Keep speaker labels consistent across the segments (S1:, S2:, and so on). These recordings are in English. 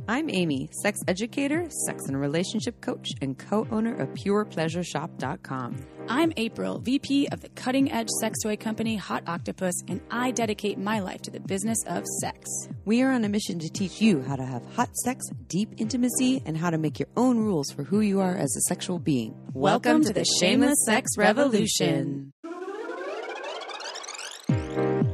S1: I'm Amy, sex educator, sex and relationship coach, and co-owner of PurePleasureShop.com.
S2: I'm April, VP of the cutting-edge sex toy company Hot Octopus, and I dedicate my life to the business of sex.
S1: We are on a mission to teach you how to have hot sex, deep intimacy, and how to make your own rules for who you are as a sexual being.
S2: Welcome to the Shameless Sex Revolution.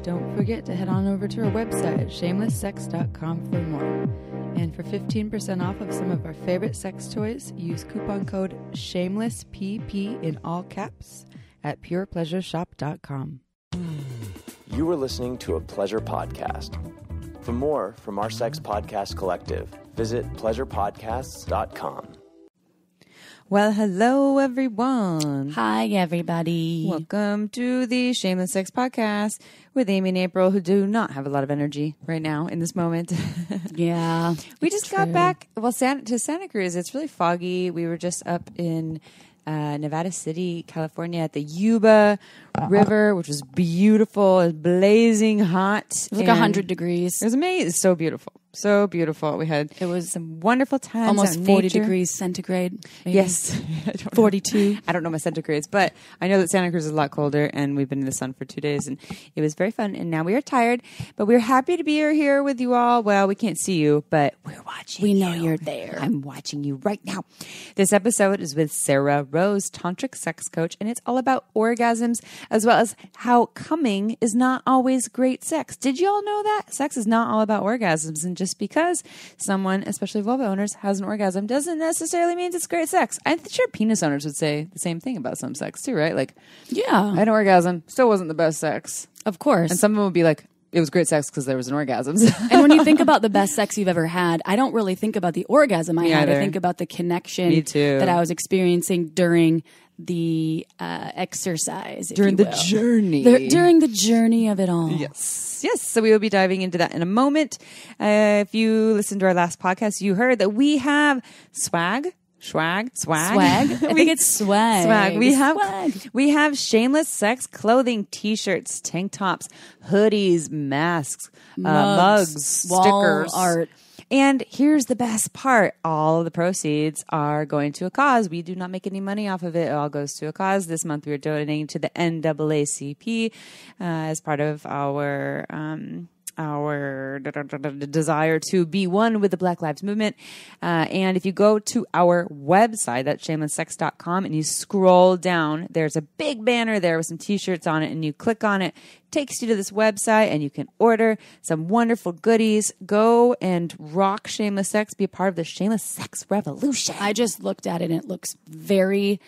S1: Don't forget to head on over to our website at shamelesssex.com for more. And for 15% off of some of our favorite sex toys, use coupon code SHAMELESSPP in all caps at purepleasureshop.com.
S3: You are listening to a pleasure podcast. For more from our sex podcast collective, visit pleasurepodcasts.com.
S1: Well, hello, everyone.
S2: Hi, everybody.
S1: Welcome to the Shameless Sex Podcast with Amy and April, who do not have a lot of energy right now in this moment.
S2: Yeah.
S1: We just got back, to Santa Cruz. It's really foggy. We were just up in Nevada City, California at the Yuba River, which was beautiful. It was blazing hot.
S2: It was like 100 degrees.
S1: It was amazing. So beautiful. So beautiful. It was some wonderful times.
S2: Almost 40 degrees centigrade. Maybe.
S1: Yes.
S2: 42.
S1: I don't know my centigrades, but I know that Santa Cruz is a lot colder, and we've been in the sun for 2 days, and it was very fun. And now we are tired, but we're happy to be here with you all. Well, we can't see you, but we're watching you.
S2: We know you're there.
S1: I'm watching you right now. This episode is with Sarrah Rose, tantric sex coach, and it's all about orgasms, as well as how coming is not always great sex. Did you all know that? Sex is not all about orgasms, and just because someone, especially vulva owners, has an orgasm doesn't necessarily mean it's great sex. I'm sure penis owners would say the same thing about some sex too, right? Like,
S2: yeah,
S1: I had an orgasm, still wasn't the best sex.
S2: Of course.
S1: And some of them would be like, it was great sex because there was an orgasm.
S2: And when you think about the best sex you've ever had, I don't really think about the orgasm I had. I think about the connection that I was experiencing during the exercise,
S1: during the journey.
S2: During the journey of it all.
S1: Yes. So we will be diving into that in a moment. If you listened to our last podcast, you heard that we have swag. I think it's swag. We have shameless sex clothing, t-shirts, tank tops, hoodies, masks, mugs, stickers,
S2: art.
S1: And here's the best part. All of the proceeds are going to a cause. We do not make any money off of it. It all goes to a cause. This month we are donating to the NAACP as part of our desire to be one with the Black Lives Movement. And if you go to our website, that's shamelesssex.com, and you scroll down, there's a big banner there with some t-shirts on it, and you click on it, takes you to this website, and you can order some wonderful goodies. Go and rock Shameless Sex. Be a part of the Shameless Sex Revolution.
S2: I just looked at it, and it looks very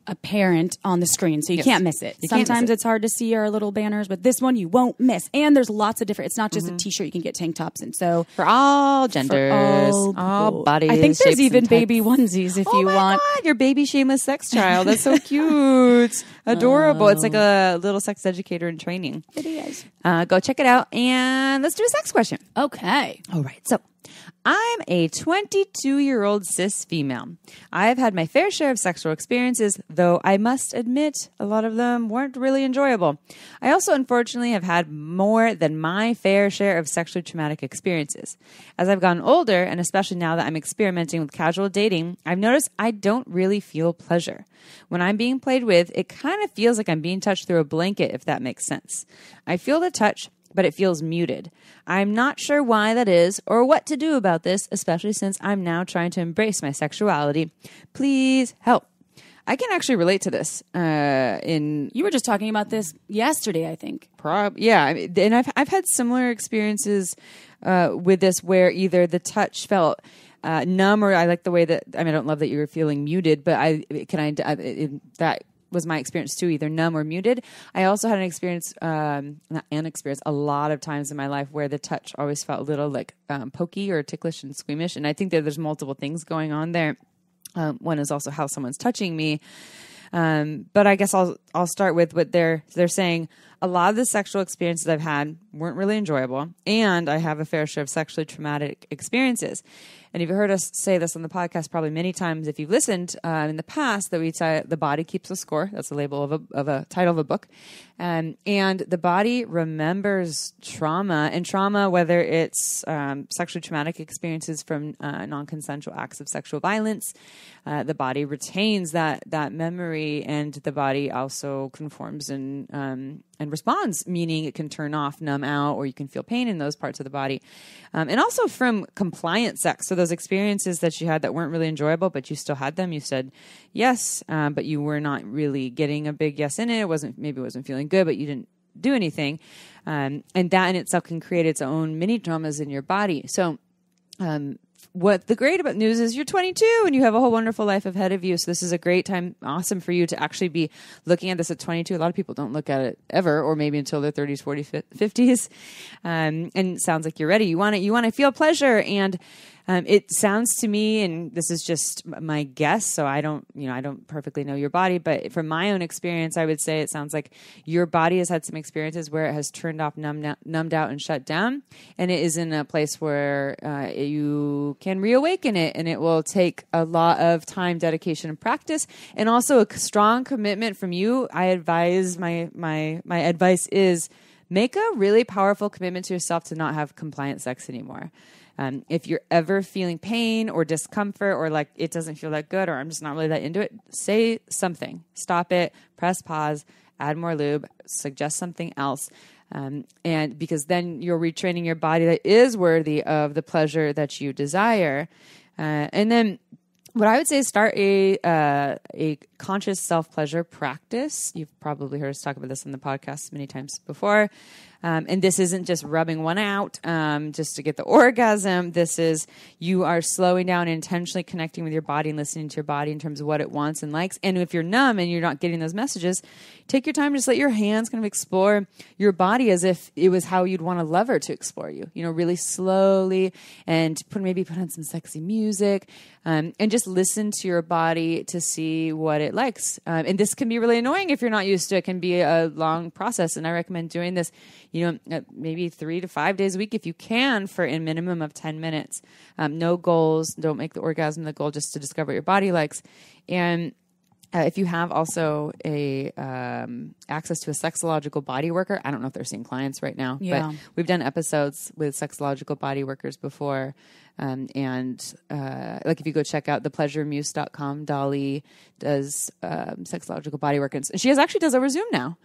S2: apparent on the screen, so you can't miss it. Sometimes it's hard to see our little banners, but this one you won't miss. And there's lots of different, it's not just a t-shirt, you can get tank tops. And so
S1: for all genders, all bodies,
S2: I think there's even baby onesies if you want.
S1: God, your baby shameless sex child. That's so cute. Adorable. It's like a little sex educator in training.
S2: It is.
S1: Go check it out, and let's do a sex question.
S2: Okay.
S1: All right. So I'm a 22-year-old cis female. I have had my fair share of sexual experiences, though I must admit a lot of them weren't really enjoyable. I also, unfortunately, have had more than my fair share of sexually traumatic experiences. As I've gotten older, and especially now that I'm experimenting with casual dating, I've noticed I don't really feel pleasure. When I'm being played with, it kind of feels like I'm being touched through a blanket, if that makes sense. I feel the touch, but it feels muted. I'm not sure why that is or what to do about this, especially since I'm now trying to embrace my sexuality. Please help. I can actually relate to this.
S2: You were just talking about this yesterday, I think.
S1: Yeah, and I've had similar experiences with this where either the touch felt numb, or I like the way that, I don't love that you were feeling muted, but that was my experience too, either numb or muted. I also had a lot of times in my life where the touch always felt a little like pokey or ticklish and squeamish. And I think that there's multiple things going on there. One is also how someone's touching me. But I guess I'll start with what they're saying. a lot of the sexual experiences I've had weren't really enjoyable, and I have a fair share of sexually traumatic experiences. And you've heard us say this on the podcast probably many times if you've listened in the past, that we say the body keeps a score. That's the label of a title of a book. And the body remembers trauma, and trauma, whether it's sexually traumatic experiences from non-consensual acts of sexual violence, the body retains that memory, and the body also conforms and responds, meaning it can turn off, numb out, or you can feel pain in those parts of the body. And also from compliant sex. So those experiences that you had that weren't really enjoyable, but you still had them. You said yes, but you were not really getting a big yes in it. Maybe it wasn't feeling good, but you didn't do anything. And that in itself can create its own mini traumas in your body. So, what the great about news is you're 22 and you have a whole wonderful life ahead of you. So this is a great time, awesome for you to actually be looking at this at 22. A lot of people don't look at it ever, or maybe until their 30s, 40s, 50s. And it sounds like you're ready. You want to feel pleasure. And it sounds to me, and this is just my guess, so I don't perfectly know your body, but from my own experience, I would say it sounds like your body has had some experiences where it has turned off, numbed out, and shut down, and it is in a place where you can reawaken it, and it will take a lot of time, dedication, and practice, and also a strong commitment from you. I advise my advice is make a really powerful commitment to yourself to not have compliant sex anymore. If you're ever feeling pain or discomfort, or like it doesn't feel that good, or I'm just not really that into it, say something. Stop it, press pause, add more lube, suggest something else. And because then you're retraining your body that is worthy of the pleasure that you desire. And then what I would say is start a conscious self-pleasure practice. You've probably heard us talk about this in the podcast many times before. And this isn't just rubbing one out just to get the orgasm. This is you are slowing down and intentionally connecting with your body and listening to your body in terms of what it wants and likes. And if you're numb and you're not getting those messages, take your time. Just let your hands kind of explore your body as if it was how you'd want a lover to explore you. Really slowly, and maybe put on some sexy music, and just listen to your body to see what it likes. And this can be really annoying if you're not used to it. It can be a long process, and I recommend doing this maybe 3 to 5 days a week if you can, for a minimum of 10 minutes. No goals. Don't make the orgasm the goal, just to discover what your body likes. And if you have also access to a sexological body worker, I don't know if they're seeing clients right now, but we've done episodes with sexological body workers before. Like if you go check out thepleasuremuse.com, Dolly does sexological body work, and she actually does over Zoom now.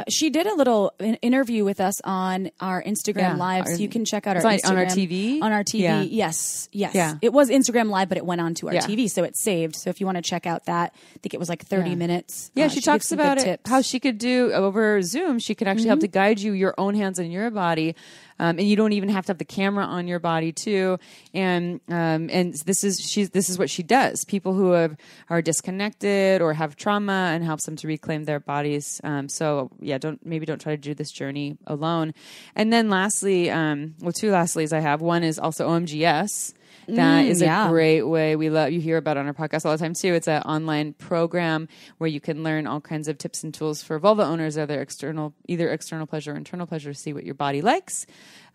S2: She did a little interview with us on our Instagram Live, so you can check out our Instagram.
S1: On our TV?
S2: On our TV, yes. Yeah. It was Instagram Live, but it went on to our TV, so it's saved. So if you want to check out that, I think it was like 30 minutes.
S1: Yeah, she talks about it, how she could do over Zoom. She could actually help to guide you, your own hands and your body. And you don't even have to have the camera on your body too. And this is what she does. People who are disconnected or have trauma, and helps them to reclaim their bodies. Don't try to do this journey alone. And then lastly, two lastlies I have. One is also OMGS. That is a great way. You hear about it on our podcast all the time too. It's an online program where you can learn all kinds of tips and tools for vulva owners, either external pleasure or internal pleasure, to see what your body likes.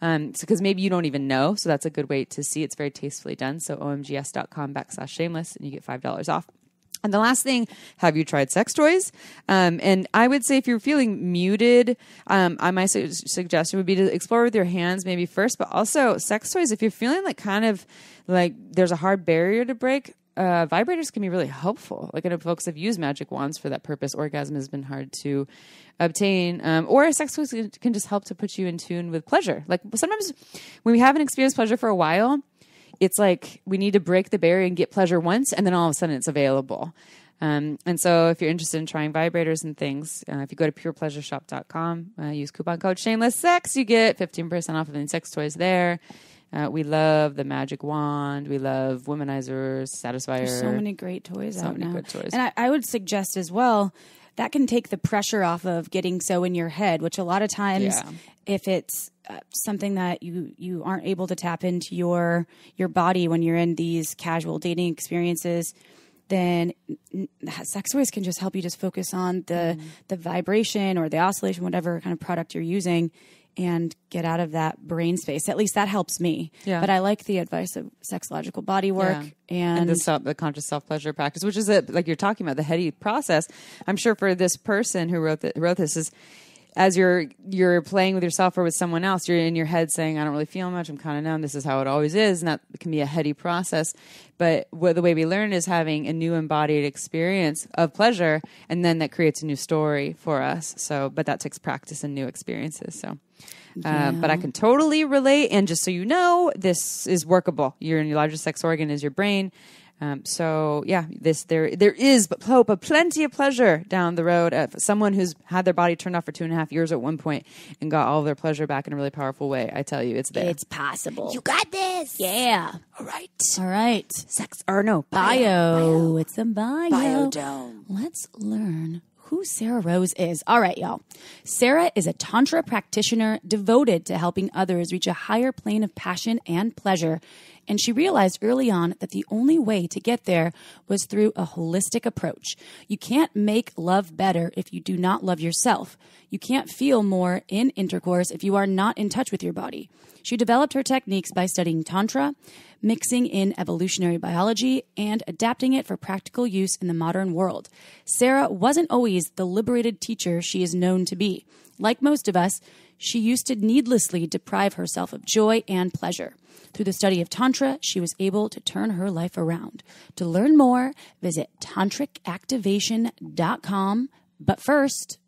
S1: Because maybe you don't even know. So that's a good way to see. It's very tastefully done. So omgs.com/shameless, and you get $5 off. And the last thing, have you tried sex toys? And I would say if you're feeling muted, my suggestion would be to explore with your hands maybe first, but also sex toys. If you're feeling like there's a hard barrier to break, vibrators can be really helpful. Like I know folks have used magic wands for that purpose. Orgasm has been hard to obtain, or sex toys can just help to put you in tune with pleasure. Like sometimes when we haven't experienced pleasure for a while, it's like we need to break the barrier and get pleasure once, and then all of a sudden it's available. And so if you're interested in trying vibrators and things, if you go to purepleasureshop.com, use coupon code SHAMELESSSEX, you get 15% off of any sex toys there. We love the magic wand. We love womanizers, satisfier.
S2: There's so many great toys out now.
S1: Good toys.
S2: And I would suggest as well, that can take the pressure off of getting so in your head, which a lot of times, if it's something that you aren't able to tap into your body when you're in these casual dating experiences, then sex toys can just help you just focus on the vibration or the oscillation, whatever kind of product you're using, and get out of that brain space. At least that helps me. Yeah. But I like the advice of sexological body work and
S1: the conscious self-pleasure practice, which is like you're talking about, the heady process. I'm sure for this person who wrote this is, as you're playing with yourself or with someone else, you're in your head saying, I don't really feel much. I'm kind of numb. This is how it always is. And that can be a heady process. But the way we learn is having a new embodied experience of pleasure. And then that creates a new story for us. But that takes practice and new experiences. But I can totally relate. And just so you know, this is workable. Your largest sex organ is your brain. There is hope of plenty of pleasure down the road. Someone who's had their body turned off for 2.5 years at one point and got all of their pleasure back in a really powerful way. I tell you, it's there.
S2: It's possible.
S1: You got this.
S2: Yeah.
S1: All right.
S2: Bio. It's a bio.
S1: Biodome.
S2: Let's learn who Sarrah Rose is. All right, y'all. Sarrah is a Tantra practitioner devoted to helping others reach a higher plane of passion and pleasure. And she realized early on that the only way to get there was through a holistic approach. You can't make love better if you do not love yourself. You can't feel more in intercourse if you are not in touch with your body. She developed her techniques by studying Tantra, mixing in evolutionary biology, and adapting it for practical use in the modern world. Sarrah wasn't always the liberated teacher she is known to be. Like most of us, she used to needlessly deprive herself of joy and pleasure. Through the study of Tantra, she was able to turn her life around. To learn more, visit tantricactivation.com. But first,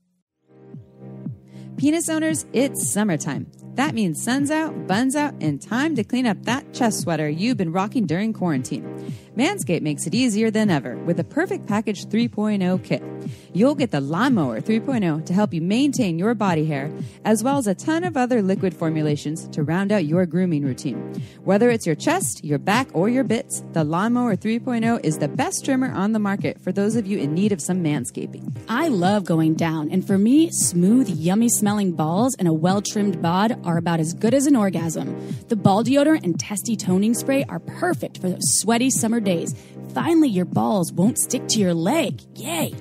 S1: penis owners, it's summertime. That means sun's out, buns out, and time to clean up that chest sweater you've been rocking during quarantine. Manscaped makes it easier than ever with the Perfect Package 3.0 kit. You'll get the Lawnmower 3.0 to help you maintain your body hair, as well as a ton of other liquid formulations to round out your grooming routine. Whether it's your chest, your back, or your bits, the Lawnmower 3.0 is the best trimmer on the market for those of you in need of some manscaping.
S2: I love going down, and for me, smooth, yummy-smelling balls and a well-trimmed bod are about as good as an orgasm. The ball deodorant and testy toning spray are perfect for those sweaty summer days. Finally, your balls won't stick to your leg. Yay!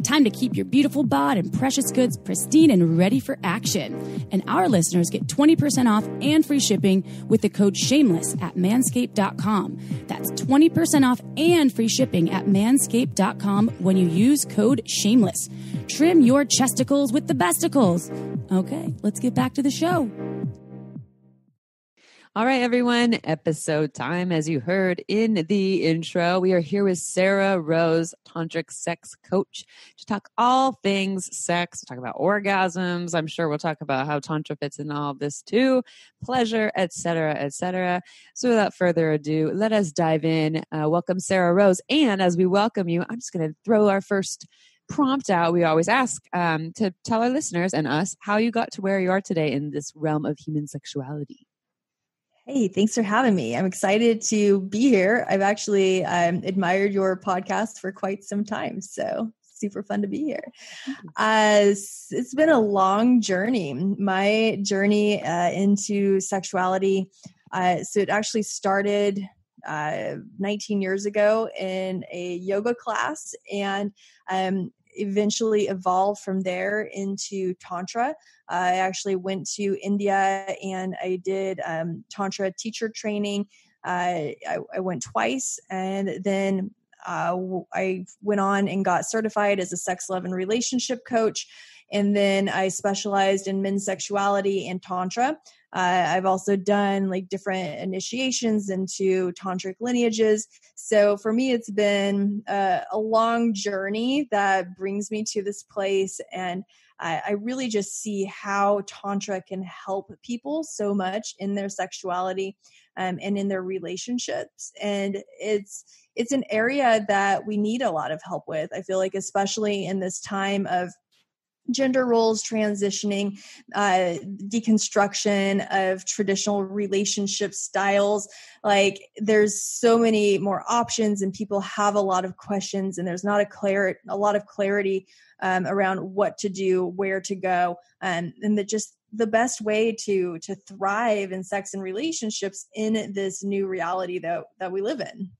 S2: Time to keep your beautiful bod and precious goods pristine and ready for action. And our listeners get 20% off and free shipping with the code SHAMELESS at manscaped.com. That's 20% off and free shipping at manscaped.com when you use code SHAMELESS. Trim your chesticles with the besticles. Okay, let's get back to the show.
S1: All right, everyone, episode time. As you heard in the intro, we are here with Sarrah Rose, tantric sex coach, to talk all things sex. We'll talk about orgasms. I'm sure we'll talk about how Tantra fits in all of this too, pleasure, etc., etc. So without further ado, let us dive in. Welcome, Sarrah Rose. And as we welcome you, I'm just going to throw our first prompt out. We always ask to tell our listeners and us how you got to where you are today in this realm of human sexuality.
S4: Hey, thanks for having me. I'm excited to be here. I've actually admired your podcast for quite some time, so super fun to be here. It's been a long journey. My journey into sexuality, so it actually started 19 years ago in a yoga class and eventually evolved from there into Tantra. I actually went to India and I did Tantra teacher training. I went twice, and then I went on and got certified as a sex, love, and relationship coach. And then I specialized in men's sexuality and Tantra. I've also done like different initiations into tantric lineages. So for me, it's been a long journey that brings me to this place. And I really just see how Tantra can help people so much in their sexuality and in their relationships. And it's an area that we need a lot of help with. I feel like, especially in this time of gender roles transitioning, deconstruction of traditional relationship styles. Like, there's so many more options and people have a lot of questions, and there's not a lot of clarity around what to do, where to go, and the best way to thrive in sex and relationships in this new reality that we live in.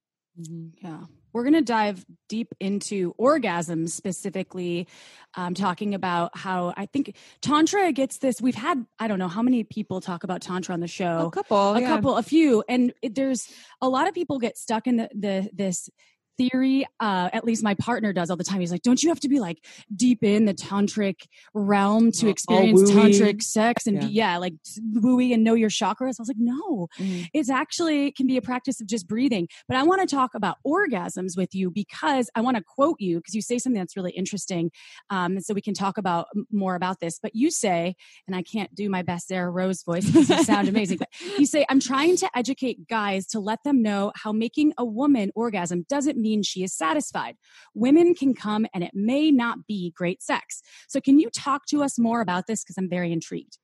S2: Mm-hmm. Yeah. we're going to dive deep into orgasms specifically, talking about how I think Tantra gets this. We've had, I don't know how many people talk about Tantra on the show. A few. And there's a lot of people get stuck in this theory, at least my partner does all the time. He's like, don't you have to be like deep in the tantric realm to experience tantric sex and be like wooey and know your chakras? I was like, no, it's actually, it can be a practice of just breathing. But I want to talk about orgasms with you because I want to quote you because you say something that's really interesting. So we can talk about more about this, but you say, and I can't do my best Sarrah Rose voice because you sound amazing, but you say, I'm trying to educate guys to let them know how making a woman orgasm doesn't mean she is satisfied. Women can come and it may not be great sex. So can you talk to us more about this? Because I'm very intrigued.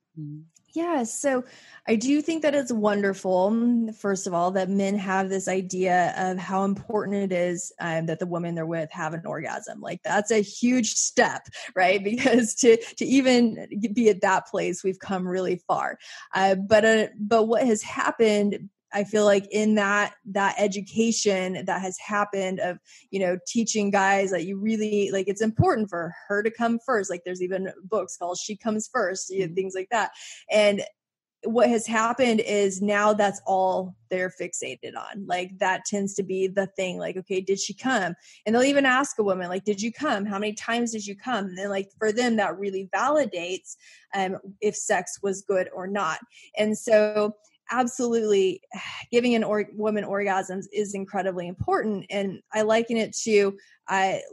S4: Yeah, so I do think that it's wonderful, first of all, that men have this idea of how important it is that the women they're with have an orgasm. Like that's a huge step, right? Because to even be at that place, we've come really far. But what has happened, I feel like in that education that has happened of, teaching guys that you really like, it's important for her to come first. Like there's even books called She Comes First, things like that. And what has happened is now that's all they're fixated on. Like that tends to be the thing. Like, okay, did she come? And they'll even ask a woman, like, did you come? How many times did you come? And then like for them, that really validates if sex was good or not. And so absolutely, giving woman orgasms is incredibly important. And I liken it to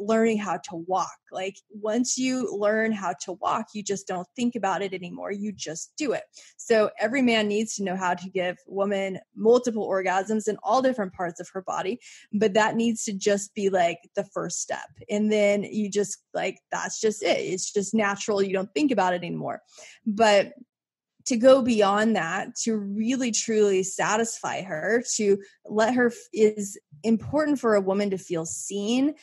S4: learning how to walk. Like once you learn how to walk, you just don't think about it anymore. You just do it. So every man needs to know how to give woman multiple orgasms in all different parts of her body. But that needs to just be like the first step. And then you just like, that's just it. It's just natural. You don't think about it anymore. But to go beyond that, to really truly satisfy her, to let her is important for a woman to feel seen,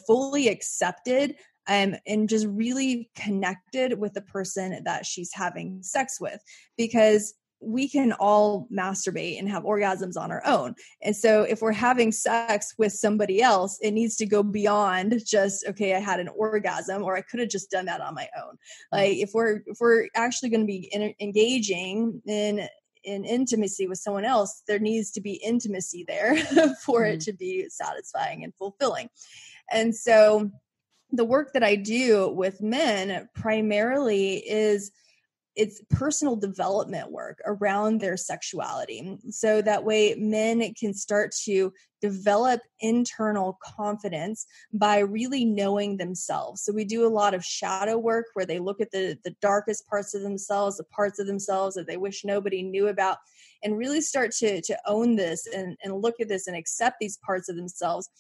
S4: fully accepted, and just really connected with the person that she's having sex with, because we can all masturbate and have orgasms on our own. And so if we're having sex with somebody else, it needs to go beyond just, okay, I had an orgasm, or I could have just done that on my own. Like if we're actually going to be engaging in intimacy with someone else, there needs to be intimacy there for it to be satisfying and fulfilling. And so the work that I do with men primarily it's personal development work around their sexuality. So that way men can start to develop internal confidence by really knowing themselves. So we do a lot of shadow work where they look at the darkest parts of themselves, the parts of themselves that they wish nobody knew about, and really start to own this and look at this and accept these parts of themselves.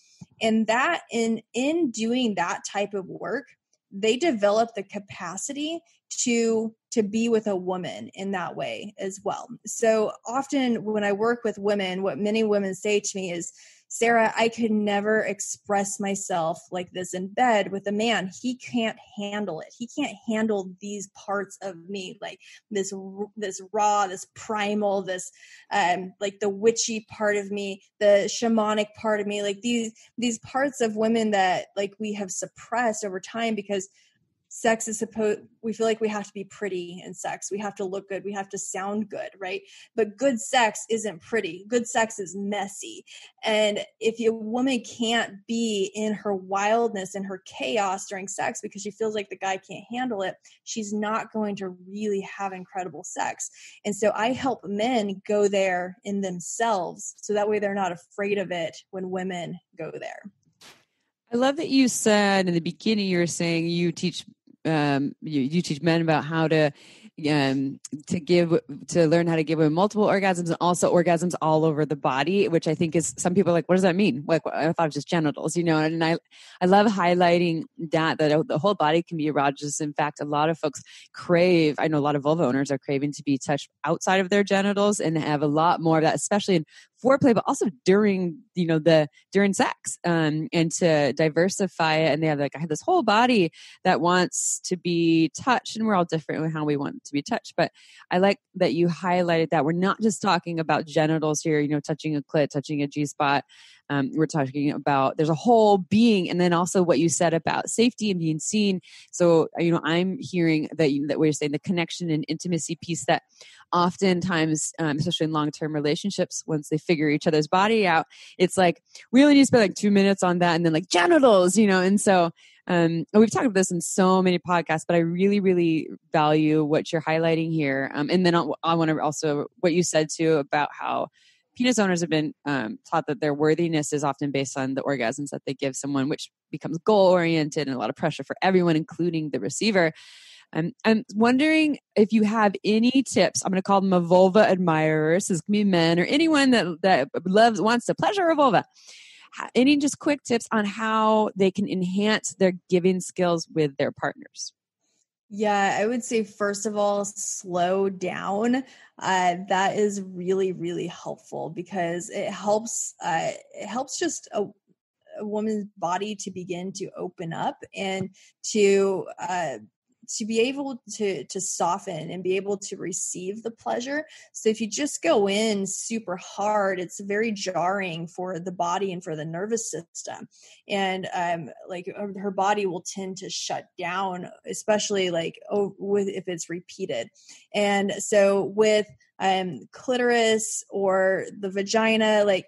S4: And that in doing that type of work, they develop the capacity to be with a woman in that way as well. So often when I work with women, what many women say to me is, Sarrah, I could never express myself like this in bed with a man. He can't handle it. He can't handle these parts of me, like this raw, this primal, this like the witchy part of me, the shamanic part of me, like these parts of women that like we have suppressed over time because sex is we feel like we have to be pretty in sex. We have to look good. We have to sound good, right? But good sex isn't pretty. Good sex is messy. And if a woman can't be in her wildness and her chaos during sex because she feels like the guy can't handle it, she's not going to really have incredible sex. And so I help men go there in themselves so that way they're not afraid of it when women go there.
S1: I love that you said in the beginning, you were saying you teach you teach men about how to learn how to give women multiple orgasms and also orgasms all over the body, which I think is, some people are like, what does that mean? Like, I thought it was just genitals, and I love highlighting that the whole body can be erogenous. In fact, a lot of folks crave, I know a lot of vulva owners are craving to be touched outside of their genitals and have a lot more of that, especially in foreplay, but also during, during sex, and to diversify it. And they have I have this whole body that wants to be touched, and we're all different in how we want to be touched. But I like that you highlighted that we're not just talking about genitals here, touching a clit, touching a G-spot, We're talking about there's a whole being, and then also what you said about safety and being seen. So, I'm hearing that we're saying the connection and intimacy piece that oftentimes, especially in long-term relationships, once they figure each other's body out, it's like, we only need to spend like 2 minutes on that, and then like genitals, and so we've talked about this in so many podcasts, but I really, really value what you're highlighting here. And then I want to also, what you said too about how penis owners have been taught that their worthiness is often based on the orgasms that they give someone, which becomes goal-oriented and a lot of pressure for everyone, including the receiver. I'm wondering if you have any tips. I'm going to call them a vulva admirers. This can be men or anyone that wants to pleasure a vulva. Any just quick tips on how they can enhance their giving skills with their partners?
S4: Yeah, I would say, first of all, slow down. That is really, really helpful because it helps just a woman's body to begin to open up and to be able to soften and be able to receive the pleasure. So if you just go in super hard, it's very jarring for the body and for the nervous system. And like her body will tend to shut down, especially if it's repeated. And so with clitoris or the vagina, like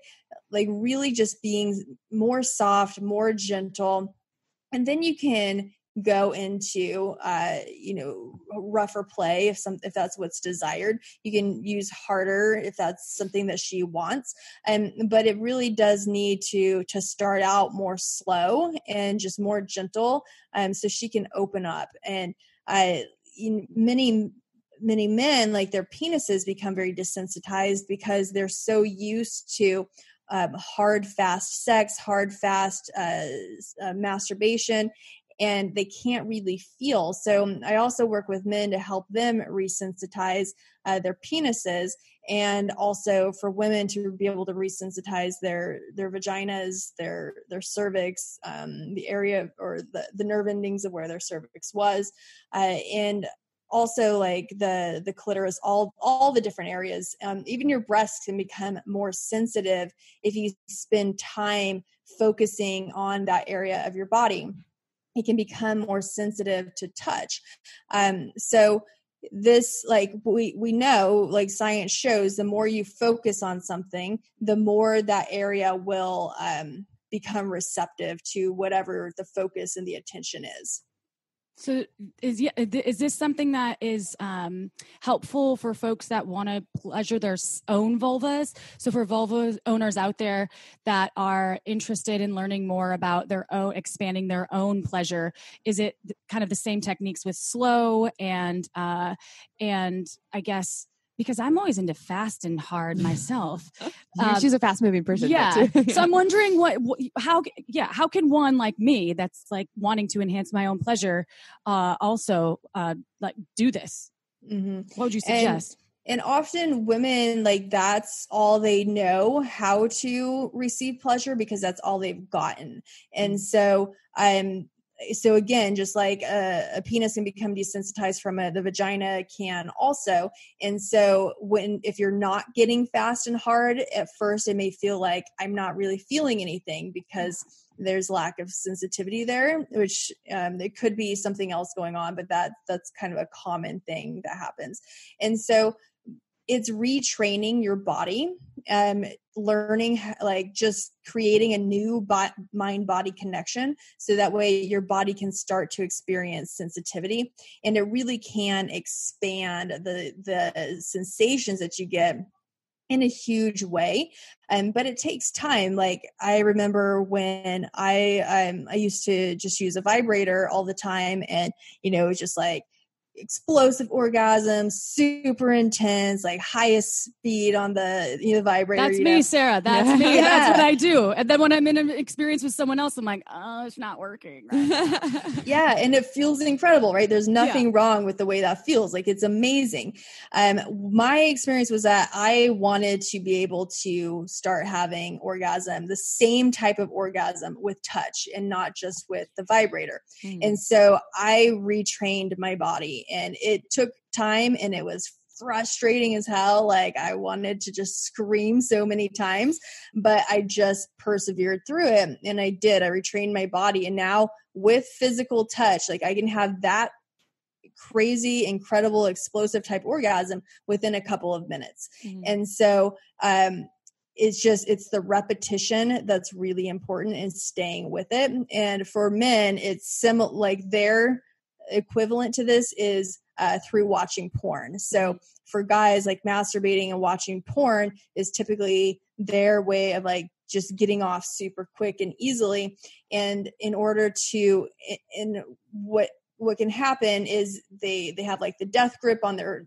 S4: really just being more soft, more gentle, and then you can go into rougher play if that's what's desired. You can use harder if that's something that she wants, but it really does need to start out more slow and just more gentle, so she can open up. And many men, like, their penises become very desensitized because they're so used to hard, fast sex, hard, fast masturbation, and they can't really feel. So I also work with men to help them resensitize their penises, and also for women to be able to resensitize their vaginas, their cervix, the area or the nerve endings of where their cervix was, and also like the clitoris, all the different areas. Even your breasts can become more sensitive if you spend time focusing on that area of your body. It can become more sensitive to touch. So this, like, we know, like, science shows, the more you focus on something, the more that area will become receptive to whatever the focus and the attention is.
S2: So is this something that is helpful for folks that want to pleasure their own vulvas? So for vulva owners out there that are interested in learning more about their own, expanding their own pleasure, is it kind of the same techniques with slow and I guess, because I'm always into fast and hard myself.
S1: She's a fast moving person.
S2: Yeah.
S1: Too.
S2: So I'm wondering how can one like me that's like wanting to enhance my own pleasure also like do this? Mm-hmm. What would you suggest?
S4: And often women, like, that's all they know how to receive pleasure because that's all they've gotten. And so so again, just like a penis can become desensitized from the vagina can also. And so if you're not getting fast and hard at first, it may feel like I'm not really feeling anything because there's lack of sensitivity there, which it could be something else going on, but that's kind of a common thing that happens. And so it's retraining your body, learning, like, just creating a new mind-body connection so that way your body can start to experience sensitivity, and it really can expand the sensations that you get in a huge way. But it takes time. Like, I remember when I used to just use a vibrator all the time, and it was just like explosive orgasms, super intense, like highest speed on the vibrator.
S2: That's me, Sarah. That's me.
S4: Yeah.
S2: That's what I do. And then when I'm in an experience with someone else, I'm like, oh, it's not working. Right?
S4: Yeah, and it feels incredible, right? There's nothing wrong with the way that feels. Like, it's amazing. My experience was that I wanted to be able to start having the same type of orgasm with touch and not just with the vibrator. And so I retrained my body, and it took time, and it was frustrating as hell. Like I wanted to just scream so many times, but I just persevered through it. And I did. I retrained my body. And now with physical touch, like I can have that crazy, incredible, explosive type orgasm within a couple of minutes. Mm-hmm. And so, it's the repetition that's really important and staying with it. And for men, it's similar, like their equivalent to this is through watching porn. So for guys, like masturbating and watching porn is typically their way of like just getting off super quick and easily. And in order to, what can happen is they have like the death grip on their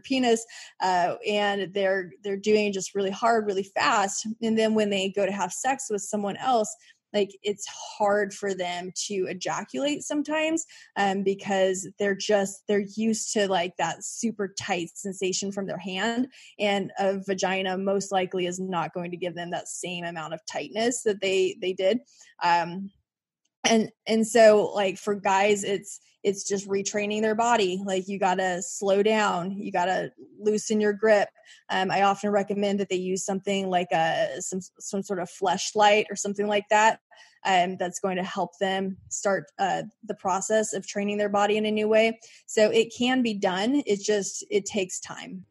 S4: penis, and they're doing it just really hard, really fast. And then when they go to have sex with someone else, like it's hard for them to ejaculate sometimes, because they're used to like that super tight sensation from their hand, and a vagina most likely is not going to give them that same amount of tightness that they did. And so like for guys, it's just retraining their body. Like you got to slow down, you got to loosen your grip. I often recommend that they use something like some sort of fleshlight or something like that. That's going to help them start the process of training their body in a new way. So it can be done. It takes time.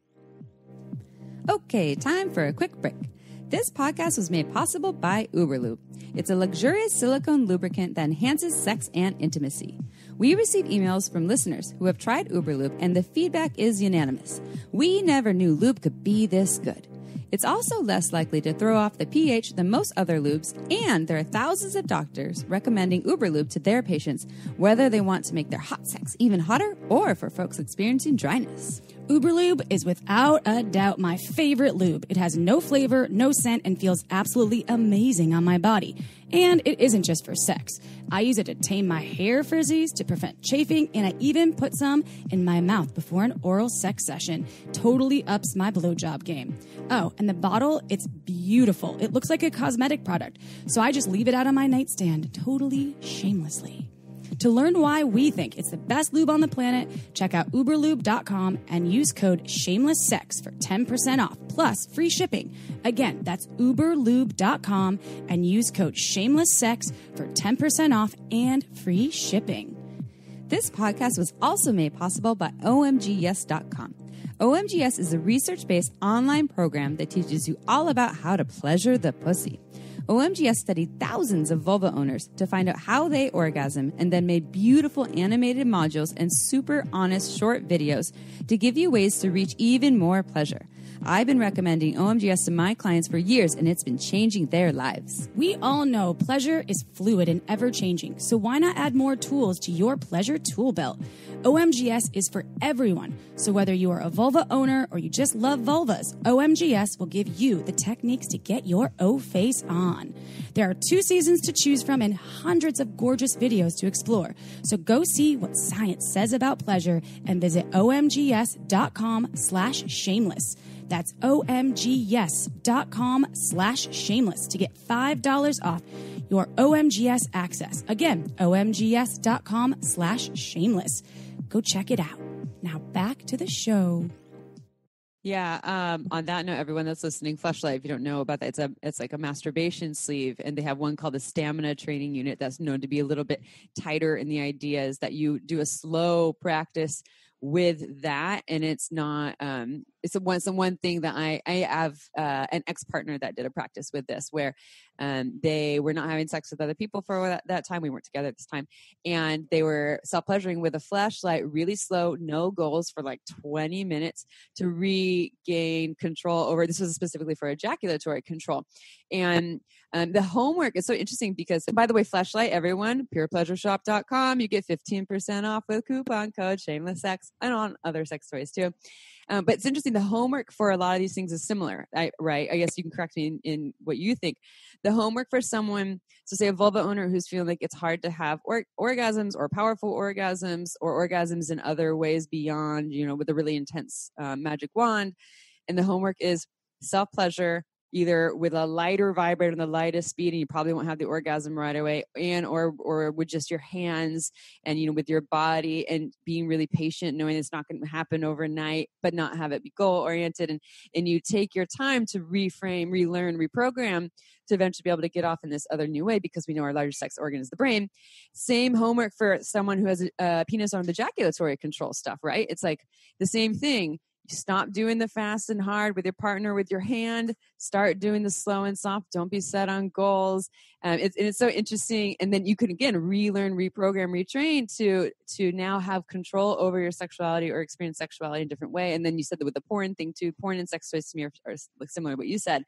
S1: Okay, time for a quick break. This podcast was made possible by Uberlube. It's a luxurious silicone lubricant that enhances sex and intimacy. We receive emails from listeners who have tried Uberlube, and the feedback is unanimous. We never knew lube could be this good. It's also less likely to throw off the pH than most other lubes, and there are thousands of doctors recommending Uberlube to their patients, whether they want to make their hot sex even hotter or for folks experiencing dryness.
S2: Uberlube is without a doubt my favorite lube. It has no flavor, no scent, and feels absolutely amazing on my body. And it isn't just for sex. I use it to tame my hair frizzies, to prevent chafing, and I even put some in my mouth before an oral sex session. Totally ups my blowjob game. Oh, and the bottle, it's beautiful. It looks like a cosmetic product, so I just leave it out on my nightstand, totally shamelessly. To learn why we think it's the best lube on the planet, check out uberlube.com and use code SHAMELESSSEX for 10% off, plus free shipping. Again, that's uberlube.com and use code SHAMELESSSEX for 10% off and free shipping.
S1: This podcast was also made possible by omgyes.com. OMGYes is a research-based online program that teaches you all about how to pleasure the pussy. OMGYes studied thousands of vulva owners to find out how they orgasm, and then made beautiful animated modules and super honest short videos to give you ways to reach even more pleasure. I've been recommending OMGYes to my clients for years, and it's been changing their lives.
S2: We all know pleasure is fluid and ever-changing, so why not add more tools to your pleasure tool belt? OMGYes is for everyone, so whether you are a vulva owner or you just love vulvas, OMGYes will give you the techniques to get your O-face on. There are 2 seasons to choose from and hundreds of gorgeous videos to explore, so go see what science says about pleasure and visit omgyes.com/shameless. That's omgyes.com/shameless to get $5 off your OMGYes access. Again, omgyes.com/shameless. Go check it out. Now back to the show.
S1: Yeah. On that note, everyone that's listening, Fleshlight, if you don't know about that, it's like a masturbation sleeve, and they have one called the stamina training unit that's known to be a little bit tighter. And the idea is that you do a slow practice with that, and it's not it's the one thing that I have an ex-partner that did a practice with this, where they were not having sex with other people for that time. We weren't together at this time, and they were self-pleasuring with a flashlight, really slow, no goals, for like 20 minutes to regain control over. This was specifically for ejaculatory control. And the homework is so interesting because, by the way, flashlight, everyone, purepleasureshop.com, you get 15% off with coupon code SHAMELESSSEX, and on other sex toys too. But it's interesting. The homework for a lot of these things is similar, right? I guess you can correct me in what you think. The homework for someone, so say a vulva owner who's feeling like it's hard to have orgasms or powerful orgasms or orgasms in other ways beyond, with a really intense magic wand. And the homework is self-pleasure either with a lighter vibrator and the lightest speed, and you probably won't have the orgasm right away, and or with just your hands and, you know, with your body, and being really patient, knowing it's not going to happen overnight, but not have it be goal oriented, and you take your time to reframe, relearn, reprogram to eventually be able to get off in this other new way, because we know our largest sex organ is the brain. Same homework for someone who has a penis on the ejaculatory control stuff, right? It's like the same thing. You stop doing the fast and hard with your partner with your hand. Start doing the slow and soft. Don't be set on goals. It's so interesting. And then you can, again, relearn, reprogram, retrain to now have control over your sexuality or experience sexuality in a different way. And then you said that with the porn thing too, porn and sex toys to me are similar to what you said.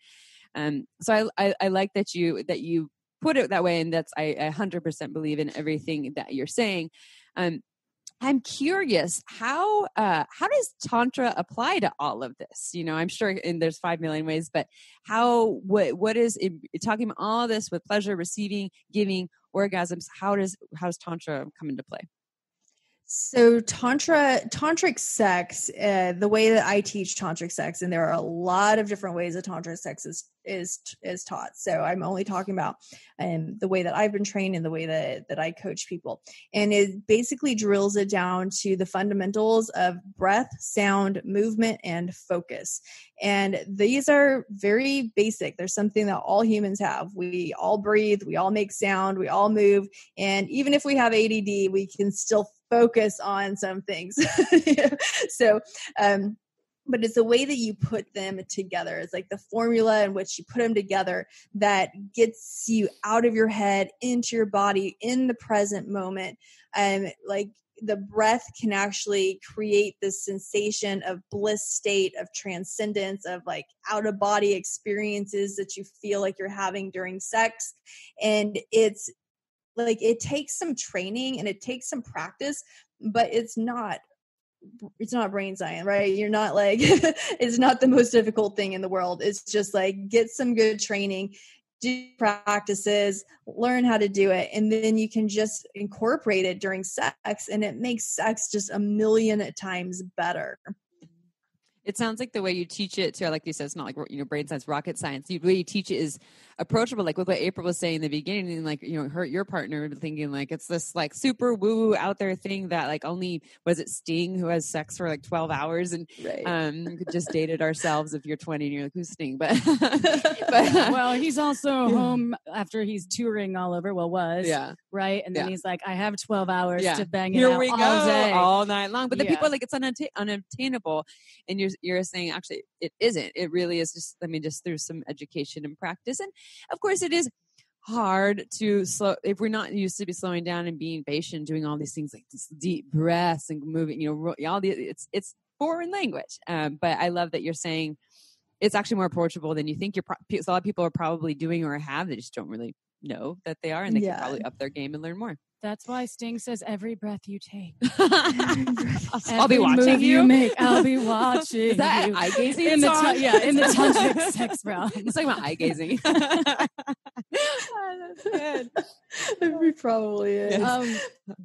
S1: So I like that you put it that way. And that's, I 100% believe in everything that you're saying. I'm curious, how does Tantra apply to all of this? You know, I'm sure there's 5 million ways, but what is it, talking about all this with pleasure, receiving, giving, orgasms, how does Tantra come into play?
S4: So tantric sex, the way that I teach tantric sex, and there are a lot of different ways that tantric sex is taught. So I'm only talking about the way that I've been trained and the way that I coach people. And it basically drills it down to the fundamentals of breath, sound, movement, and focus. And these are very basic. There's something that all humans have. We all breathe, we all make sound, we all move. And even if we have ADD, we can still focus on some things. So, but it's the way that you put them together. It's like the formula in which you put them together that gets you out of your head, into your body, in the present moment. Like the breath can actually create this sensation of bliss state, of transcendence, of like out of body experiences that you feel like you're having during sex. And it's like, it takes some training and it takes some practice, but it's not brain science, right? You're not like, it's not the most difficult thing in the world. It's just like, get some good training, do practices, learn how to do it. And then you can just incorporate it during sex, and it makes sex just a million times better.
S1: It sounds like the way you teach it too, like you said, it's not like, you know, brain science, rocket science. The way you teach it is approachable, like with what April was saying in the beginning, and like, you know, hurt your partner thinking like it's this like super woo out there thing that like only, was it Sting who has sex for like 12 hours and just dated ourselves if you're 20 and you're like, who's Sting? But
S2: well, he's also home after he's touring all over. Well, right? And then he's like, I have 12 hours to bang it out all day, all
S1: night long. But the people are like, it's unobtainable. And you're saying actually it isn't. It really is just, I mean, just through some education and practice. And of course it is hard to slow, if we're not used to be slowing down and being patient, doing all these things like this deep breaths and moving, you know, all the, it's foreign language. But I love that you're saying it's actually more approachable than you think. A lot of people are probably doing or have, they just don't really know that they are, and they can probably up their game and learn more.
S2: That's why Sting says every breath you take.
S1: I'll be watching you.
S2: Make, I'll be watching.
S1: Is that eye gazing?
S2: In the tantric sex realm.
S1: It's like about eye gazing. That's good.
S4: It probably is.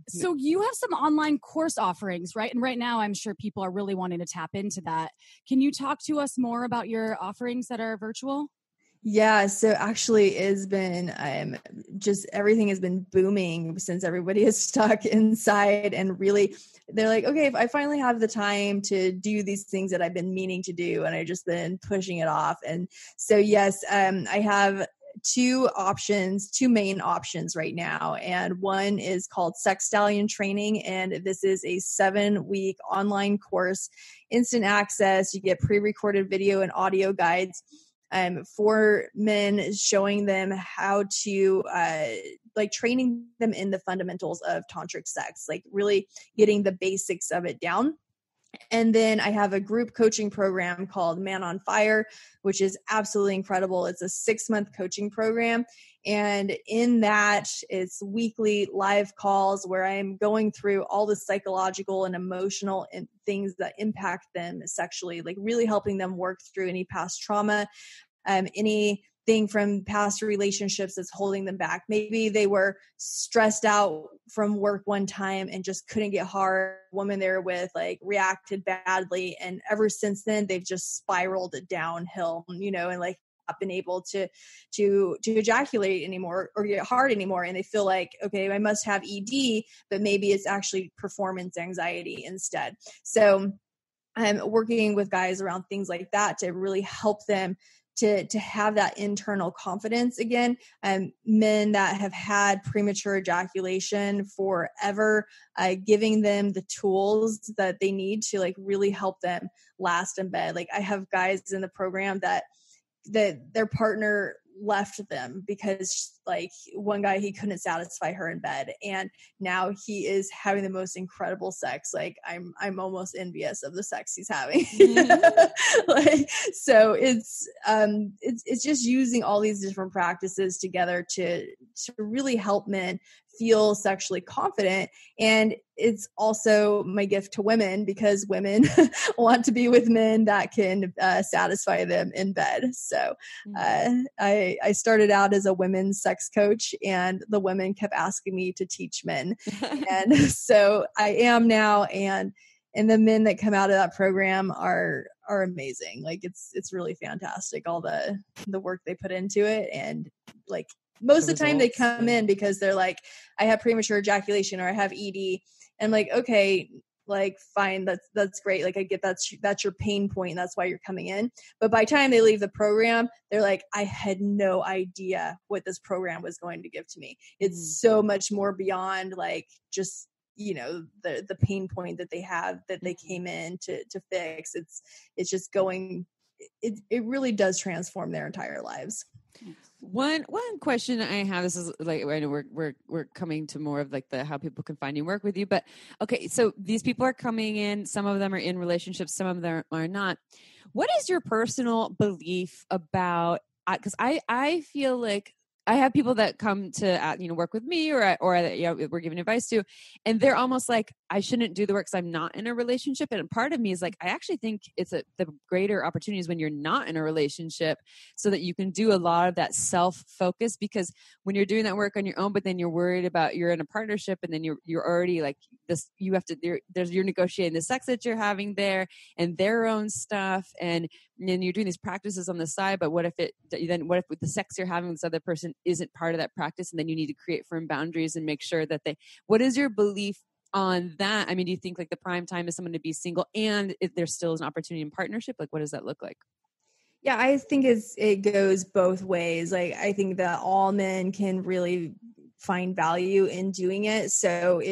S2: So you have some online course offerings, right? And right now I'm sure people are really wanting to tap into that. Can you talk to us more about your offerings that are virtual?
S4: Yeah, so actually it's been just everything has been booming since everybody is stuck inside, and really they're like, okay, if I finally have the time to do these things that I've been meaning to do, and I've just been pushing it off. And so yes, I have two main options right now. And one is called Sex Stallion Training. And this is a 7-week online course, instant access. You get pre-recorded video and audio guides for men, showing them how to like training them in the fundamentals of tantric sex, like really getting the basics of it down. And then I have a group coaching program called Man on Fire, which is absolutely incredible. It's a 6-month coaching program. And in that, it's weekly live calls where I'm going through all the psychological and emotional things that impact them sexually, like really helping them work through any past trauma, anything from past relationships that's holding them back. Maybe they were stressed out from work one time and just couldn't get hard. Woman they were with like reacted badly. And ever since then, they've just spiraled downhill, you know, and like been able to ejaculate anymore or get hard anymore. And they feel like, okay, I must have ED, but maybe it's actually performance anxiety instead. So I'm working with guys around things like that to really help them to have that internal confidence again. Men that have had premature ejaculation forever, giving them the tools that they need to like really help them last in bed. Like I have guys in the program that their partner left them because like one guy, he couldn't satisfy her in bed, and now he is having the most incredible sex. Like I'm almost envious of the sex he's having. Like, so it's just using all these different practices together to really help men feel sexually confident. And it's also my gift to women because women want to be with men that can satisfy them in bed. So I started out as a women's sex coach, and the women kept asking me to teach men. And so I am now. And the men that come out of that program are amazing. Like it's really fantastic. All the work they put into it. And like, most of the time they come in because they're like, I have premature ejaculation or I have ED. And I'm like, okay, like, fine. That's great. Like I get that's your pain point. And that's why you're coming in. But by the time they leave the program, they're like, I had no idea what this program was going to give to me. It's so much more beyond like just, you know, the pain point that they have that they came in to fix. It's just going, it really does transform their entire lives.
S1: One question I have, this is like, I know we're coming to more of like the how people can find you, work with you, but okay, so these people are coming in, some of them are in relationships, some of them are not. What is your personal belief about, because I feel like I have people that come to work with me or we're giving advice to, and they're almost like, I shouldn't do the work because I'm not in a relationship. And part of me is like, I actually think it's the greater opportunities when you're not in a relationship, so that you can do a lot of that self-focus. Because when you're doing that work on your own, but then you're worried about you're in a partnership, and then you're already like this, you have to, you're negotiating the sex that you're having there and their own stuff, and then you're doing these practices on the side. But what if with the sex you're having with this other person isn't part of that practice, and then you need to create firm boundaries and make sure that what is your belief on that? I mean, do you think like the prime time is someone to be single, and if there still is an opportunity in partnership, like what does that look like?
S4: Yeah, I think it goes both ways. Like I think that all men can really find value in doing it. So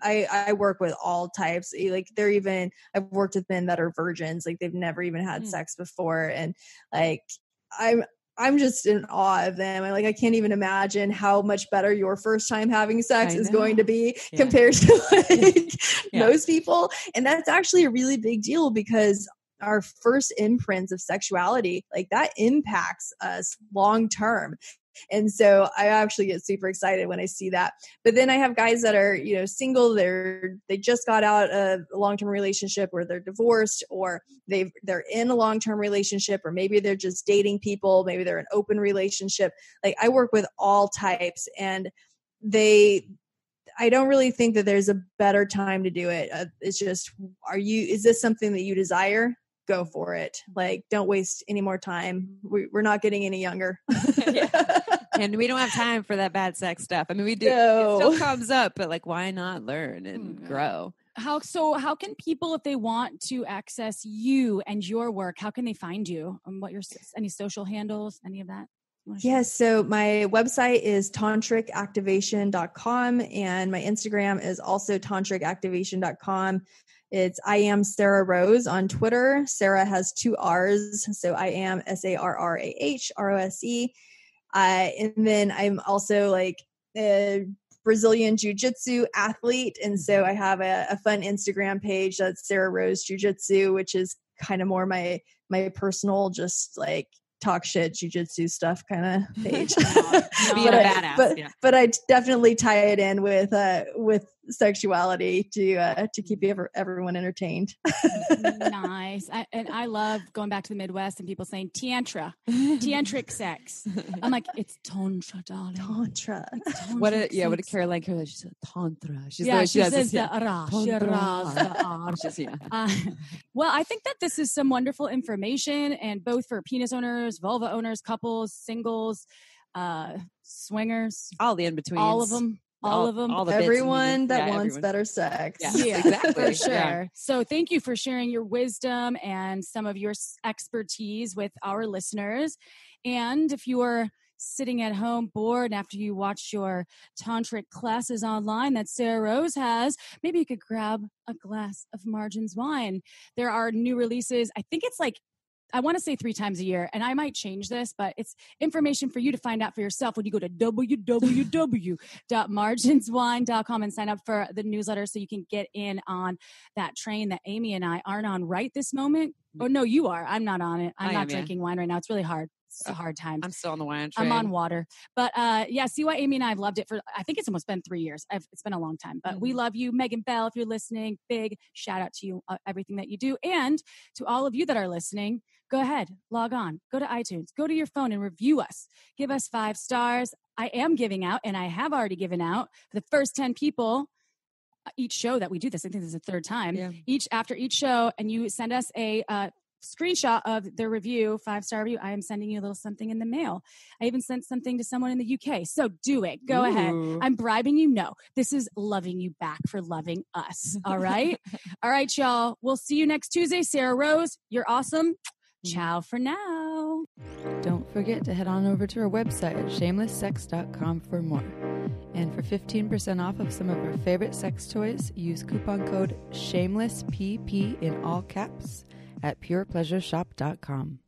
S4: I work with all types. Like I've worked with men that are virgins, like they've never even had sex before. And like, I'm just in awe of them. I can't even imagine how much better your first time having sex is going to be compared to most people. And that's actually a really big deal, because our first imprints of sexuality, like that impacts us long term. And so I actually get super excited when I see that. But then I have guys that are, single, they just got out of a long-term relationship, or they're divorced, or they're in a long-term relationship, or maybe they're just dating people. Maybe they're in an open relationship. Like I work with all types, and I don't really think that there's a better time to do it. It's just, is this something that you desire? Go for it. Like, don't waste any more time. We're not getting any younger.
S1: And we don't have time for that bad sex stuff. I mean, we do. No. It still comes up, but like, why not learn and grow?
S2: How can people, if they want to access you and your work, how can they find you? Any social handles, any of that?
S4: Yes. So my website is tantricactivation.com, and my Instagram is also tantricactivation.com. I am Sarrah Rose on Twitter. Sarah has 2 R's. So I am SarrahRose. And then I'm also like a Brazilian Jiu-Jitsu athlete. And so I have a fun Instagram page that's Sarrah Rose Jiu-Jitsu, which is kind of more my personal, just like talk shit jiu-jitsu stuff kind of page.
S1: Being a badass.
S4: But I definitely tie it in with sexuality to keep everyone entertained.
S2: Nice. I love going back to the Midwest and people saying tantric sex. I'm like, it's tantra, darling.
S4: Tantra.
S1: What did Caroline? She said tantra.
S2: She says the well, I think that this is some wonderful information, and both for penis owners, vulva owners, couples, singles, swingers,
S1: all the in-betweens,
S2: all of them. All of them.
S1: All the
S4: everyone that wants better sex.
S2: Yeah,
S1: exactly.
S2: For sure. Yeah. So thank you for sharing your wisdom and some of your expertise with our listeners. And if you are sitting at home bored after you watched your tantric classes online that Sarrah Rose has, maybe you could grab a glass of Margins wine. There are new releases. I think it's like, I want to say 3 times a year, and I might change this, but it's information for you to find out for yourself when you go to www.marginswine.com and sign up for the newsletter so you can get in on that train that Amy and I aren't on right this moment. Oh, no, you are. I'm not on it. I'm not drinking wine right now. It's really hard. It's a hard time.
S1: I'm still on the wine train.
S2: I'm on water. But see why Amy and I have loved it for, I think it's almost been 3 years. It's been a long time. But we love you. Megan Bell, if you're listening, big shout out to you, everything that you do. And to all of you that are listening, go ahead, log on, go to iTunes, go to your phone and review us. Give us 5 stars. I am giving out, and I have already given out for the first 10 people each show that we do this. I think this is the 3rd time. Yeah. After each show, and you send us a screenshot of their review, 5-star review, I am sending you a little something in the mail. I even sent something to someone in the UK. So do it. Go ahead. I'm bribing you. No, this is loving you back for loving us. All right. All right, y'all. We'll see you next Tuesday. Sarrah Rose, you're awesome. Ciao for now.
S1: Don't forget to head on over to our website at shamelesssex.com for more. And for 15% off of some of our favorite sex toys, use coupon code SHAMELESSPP in all caps at purepleasureshop.com.